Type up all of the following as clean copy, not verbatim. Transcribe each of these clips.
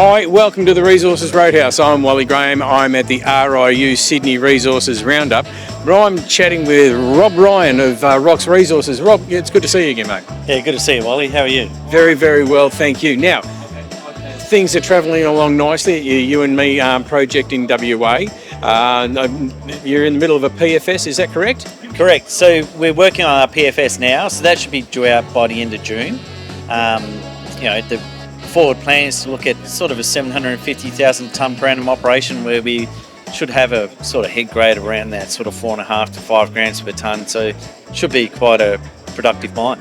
Hi, welcome to the Resources Roadhouse. I'm Wally Graham. I'm at the RIU Sydney Resources Roundup. I'm chatting with Rob Ryan of Rox Resources. Rob, it's good to see you again, mate. Yeah, good to see you, Wally. How are you? Very, very well, thank you. Now, things are travelling along nicely. You and me project in WA. You're in the middle of a PFS, is that correct? Correct. So we're working on our PFS now, so that should be due out by the end of June. The forward plan is to look at sort of a 750,000 tonne per annum operation where we should have a sort of head grade around that sort of 4.5 to 5 grams per tonne. So it should be quite a productive mine.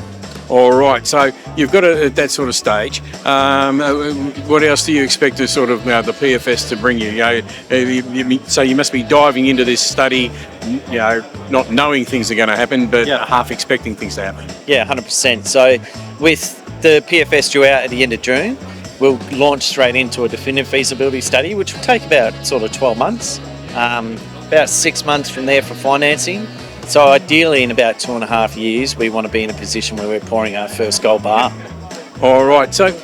All right, so you've got it at that sort of stage. What else do you expect to sort of the PFS to bring you? So you must be diving into this study, not knowing things are going to happen, but half expecting things to happen. Yeah, 100%. So with the PFS due out at the end of June, we'll launch straight into a definitive feasibility study, which will take about sort of 12 months, about 6 months from there for financing. So ideally, in about 2.5 years, we want to be in a position where we're pouring our first gold bar. All right. So,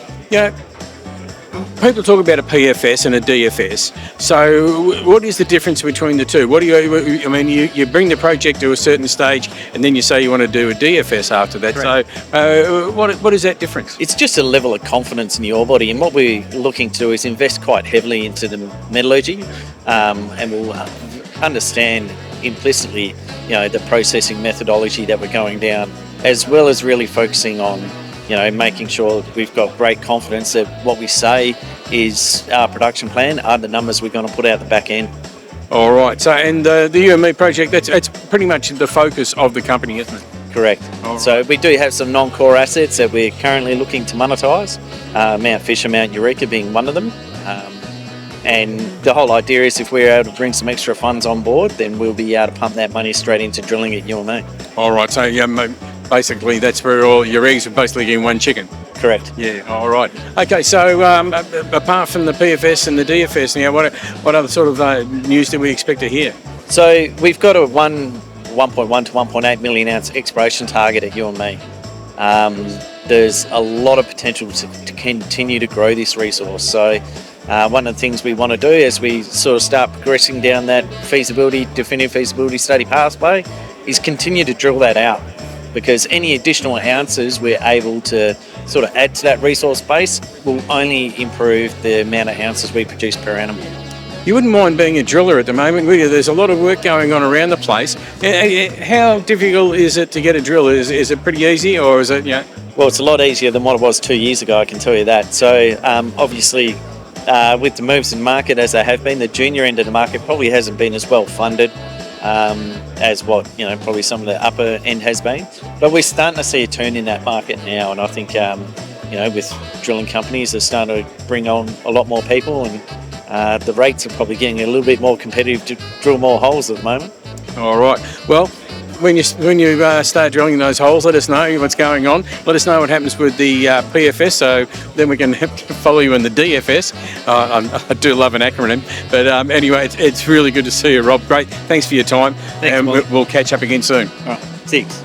people talk about a PFS and a DFS. So, what is the difference between the two? You bring the project to a certain stage, and then you say you want to do a DFS after that. Correct. So, what is that difference? It's just a level of confidence in the ore body, and what we're looking to do is invest quite heavily into the metallurgy, and we'll understand implicitly, the processing methodology that we're going down, as well as really focusing on, making sure we've got great confidence that what we say is our production plan are the numbers we're going to put out the back end. All right. So, and the UME project, that's pretty much the focus of the company, isn't it? Correct. So we do have some non-core assets that we're currently looking to monetize, Mount Fisher, Mount Eureka being one of them. And the whole idea is if we're able to bring some extra funds on board, then we'll be able to pump that money straight into drilling at UME. All right, so basically that's where all your eggs are basically in one chicken. Correct. Yeah, all right. Okay, so apart from the PFS and the DFS, now what other sort of news do we expect to hear? So we've got a 1.1 to 1.8 million ounce exploration target at UME. There's a lot of potential to continue to grow this resource. So one of the things we want to do as we sort of start progressing down that definitive feasibility study pathway is continue to drill that out, because any additional ounces we're able to sort of add to that resource base will only improve the amount of ounces we produce per annum. You wouldn't mind being a driller at the moment, would you? There's a lot of work going on around the place. How difficult is it to get a drill? Is it pretty easy, or is it, Well, it's a lot easier than what it was 2 years ago, I can tell you that. So obviously, with the moves in the market as they have been, the junior end of the market probably hasn't been as well funded as what probably some of the upper end has been. But we're starting to see a turn in that market now, and I think with drilling companies they're starting to bring on a lot more people, and the rates are probably getting a little bit more competitive to drill more holes at the moment. All right. Well, when you start drilling those holes, let us know what's going on. Let us know what happens with the PFS, so then we can follow you in the DFS. I do love an acronym, but anyway, it's really good to see you, Rob. Great, thanks for your time. Thanks, and we'll catch up again soon. All right. Thanks.